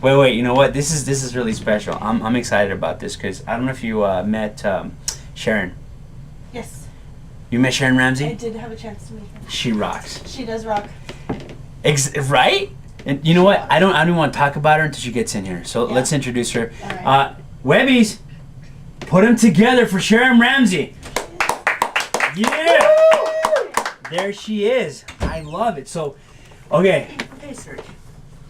Wait. You know what? This is really special. I'm excited about this because I don't know if you met Sharon. Yes. You met Sharon Ramsey? I did have a chance to meet her. She rocks. She does rock. Right? And you know what? I don't even want to talk about her until she gets in here. So let's introduce her. All right. Webbies, put them together for Sharon Ramsey. Yeah. There she is. I love it. So, okay.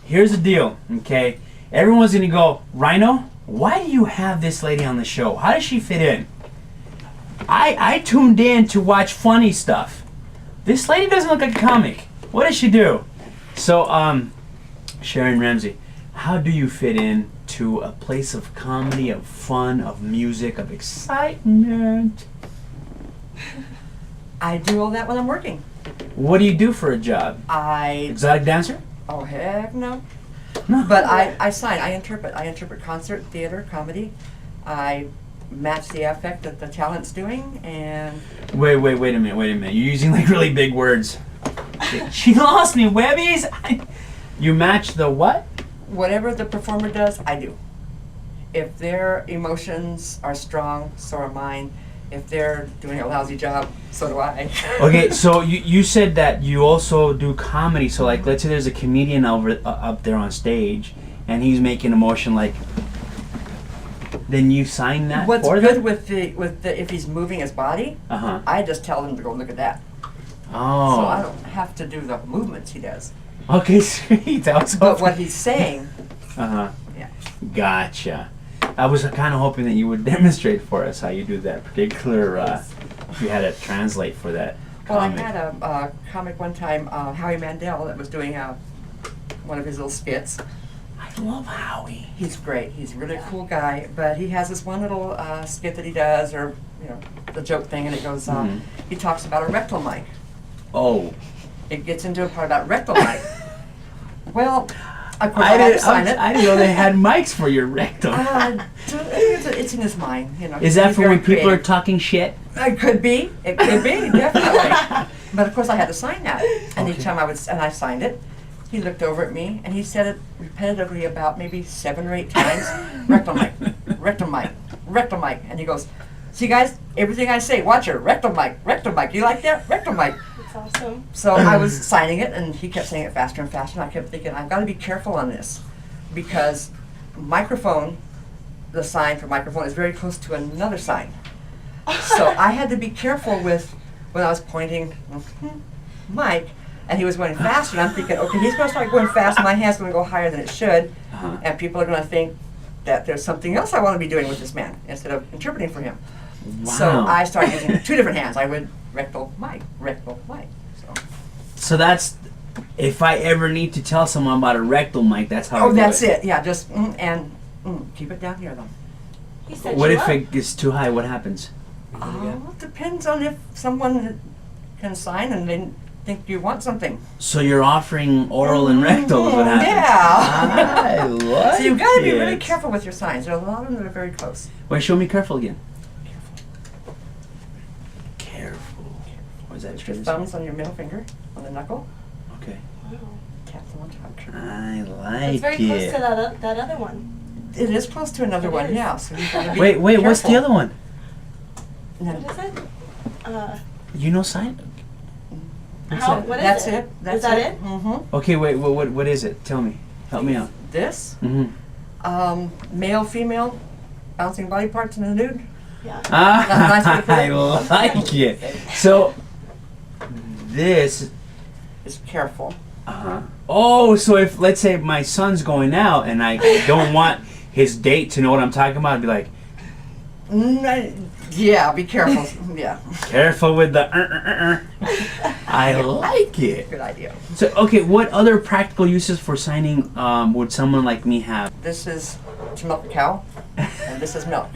Here's the deal, okay? Everyone's gonna go, Rhino, why do you have this lady on the show? How does she fit in? I tuned in to watch funny stuff. This lady doesn't look like a comic. What does she do? So, Sharon Ramsey, how do you fit in to a place of comedy, of fun, of music, of excitement? I do all that when I'm working. What do you do for a job? Exotic dancer? Oh, heck no. No. But I sign. I interpret concert, theater, comedy. I match the affect that the talent's doing, and... Wait a minute. You're using like really big words. She lost me, Webbies! You match the what? Whatever the performer does, I do. If their emotions are strong, so are mine. If they're doing a lousy job, so do I. Okay, so you said that you also do comedy. So like, let's say there's a comedian up there on stage, and he's making a motion like. Then you sign that. What's for good them? with the if he's moving his body, I just tell him to go look at that. Oh. So I don't have to do the movements he does. Okay, sweet. But what he's saying. Yeah. Gotcha. I was kind of hoping that you would demonstrate for us how you do that particular. If you had to translate for that. Well, comic. I had a comic one time, Howie Mandel, that was doing one of his little skits. I love Howie. He's great. He's a really cool guy, but he has this one little skit that he does, or the joke thing, and it goes. He talks about a rectal mic. Oh. It gets into a part about rectal mic. Well, of course I had to sign it. I didn't know they had mics for your rectum. It's in his mind, Is that for when people are talking shit? It could be. It could be, definitely. But of course I had to sign that. And each time I signed it, he looked over at me and he said it repetitively about maybe 7 or 8 times. Rectal mic, rectal mic, rectal mic. And he goes, see guys, everything I say, watch her, rectal mic, rectal mic. You like that? Rectal mic. That's awesome. So I was signing it, and he kept saying it faster and faster, and I kept thinking, I've got to be careful on this, because microphone, the sign for microphone, is very close to another sign. So I had to be careful with, when I was pointing, Mike, and he was going faster, and I'm thinking, okay, he's going to start going fast, my hand's going to go higher than it should, and people are going to think that there's something else I want to be doing with this man, instead of interpreting for him. Wow. So I started using 2 different hands. I would rectal mic. So that's, if I ever need to tell someone about a rectal mic, that's how I do that's it. it. Yeah, just keep it down here though. He said What if it gets too high? What happens? It depends on if someone can sign and they think you want something. So you're offering oral and rectal is what happens. Yeah. I like So you've got to be it. really careful with your signs. There are a lot of them that are very close. Wait, show me careful again. What is that? Put your thumbs on your middle finger, on the knuckle. Okay. Wow. Tap them on top. I like It's very it. close to that other one. It is close to another It one, is. yeah. So you've got to be Wait, what's the careful. other one? No. What is it? You know sign? What's that? What is That's it? it. That's Is that it? Mm-hmm. Okay, wait, what is it? Tell me. Help me out. This, Mm-hmm. male, female, bouncing body parts in a nude. Yeah. I like it. So, this. Is careful. Oh, so if, let's say, my son's going out and I don't want his date to know what I'm talking about, I'd be like, Yeah, be careful. Yeah. careful with the I like it. Good idea. So, okay, what other practical uses for signing would someone like me have? This is to milk a cow, and this is milk.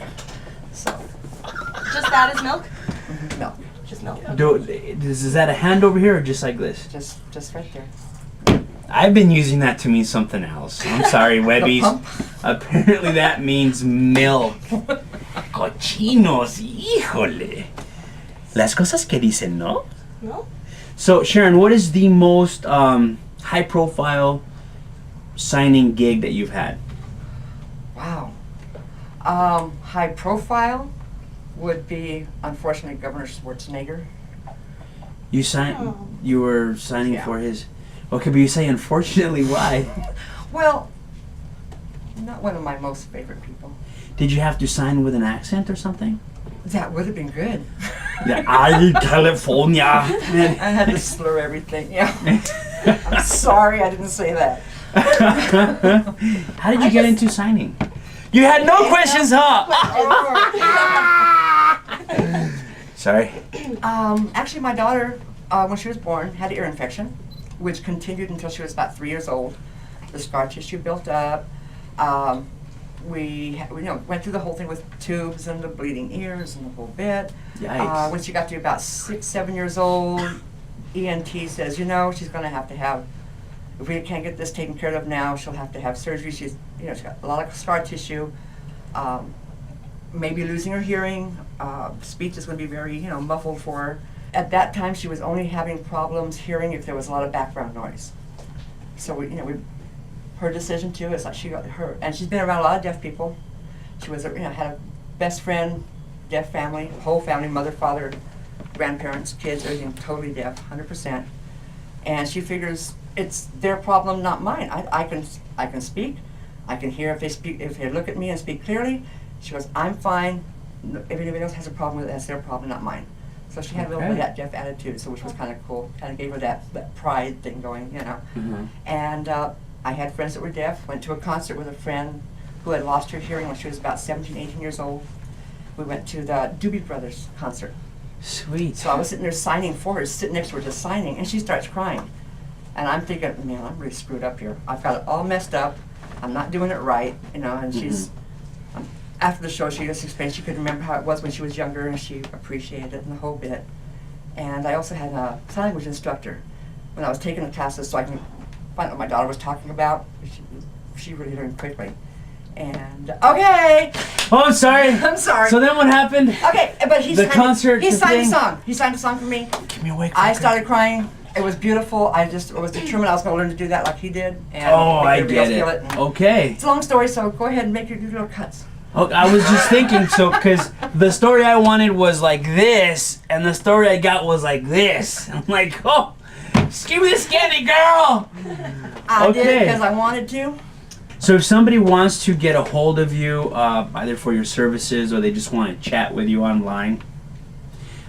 So, Just that is milk? milk. Just milk. Is that a hand over here or just like this? Just right there. I've been using that to mean something else. I'm sorry, Webbies. pump? Apparently that means milk. Cochinos, híjole. Las cosas que dicen, ¿no? No? So, Sharon, what is the most high-profile signing gig that you've had? Wow. High profile would be, unfortunately, Governor Schwarzenegger. You signed. Oh. You were signing Yeah. for his. Okay, but you say unfortunately. Why? Well, not one of my most favorite people. Did you have to sign with an accent or something? That would have been good. Yeah, I California. I had to slur everything. Yeah. I'm sorry, I didn't say that. How did you get into signing? You had no questions, huh? Sorry. Actually, my daughter, when she was born, had an ear infection, which continued until she was about 3 years old. The scar tissue built up. We went through the whole thing with tubes and the bleeding ears and the whole bit. Yikes. When she got to about 6, 7 years old, ENT says, she's going to have, if we can't get this taken care of now, she'll have to have surgery. She's got a lot of scar tissue, maybe losing her hearing. Speech is going to be very, muffled for her. At that time, she was only having problems hearing if there was a lot of background noise. So her decision too is like and she's been around a lot of deaf people. She was, had a best friend, deaf family, whole family, mother, father, grandparents, kids, everything totally deaf, 100%. And she figures it's their problem, not mine. I can speak, I can hear if they look at me and speak clearly. She goes, I'm fine. If anybody else has a problem with it, that's their problem, not mine. So she had a little bit of that deaf attitude, which was kind of cool. Kind of gave her that pride thing going, Mm-hmm. And I had friends that were deaf. Went to a concert with a friend who had lost her hearing when she was about 17, 18 years old. We went to the Doobie Brothers concert. Sweet. So I was sitting there signing for her, sitting next to her just signing, and she starts crying. And I'm thinking, man, I'm really screwed up here. I've got it all messed up. I'm not doing it right, and she's, after the show, she just explained she couldn't remember how it was when she was younger, and she appreciated it and the whole bit. And I also had a sign language instructor when I was taking the classes so I can find out what my daughter was talking about. She really learned quickly. And, okay! Oh, I'm sorry. I'm sorry. So then what happened? Okay, but he signed a thing. song. He signed a song for me. Give me a wake. I started crying. It was beautiful. I was determined I was going to learn to do that like he did. And Oh, make I everybody get else it. feel and Okay. It's a long story, so go ahead and make your little cuts. Oh, I was just thinking, because the story I wanted was like this, and the story I got was like this. I'm like, oh, just give me this candy, girl. I did Okay. it because I wanted to. So if somebody wants to get a hold of you, either for your services or they just want to chat with you online,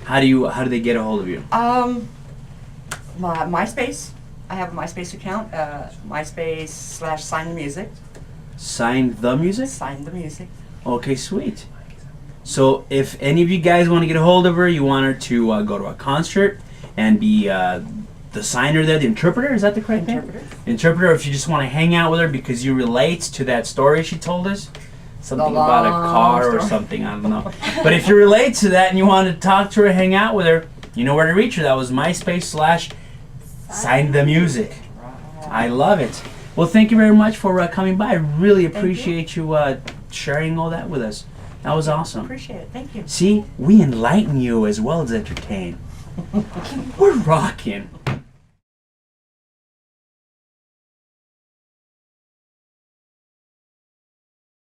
how do they get a hold of you? My MySpace. I have a MySpace account. MySpace/Sign the Music. Sign the music? Sign the Music. Okay, sweet. So if any of you guys want to get a hold of her, you want her to go to a concert and be the signer there, the interpreter, is that the correct name? Interpreter, if you just want to hang out with her because you relate to that story she told us. Something about a car or something, I don't know. But if you relate to that and you want to talk to her, hang out with her, you know where to reach her. That was MySpace/Sign the Music. I love it. Well, thank you very much for coming by. I really appreciate you sharing all that with us. That was awesome. Appreciate it. Thank you. See, we enlighten you as well as entertain. We're rocking.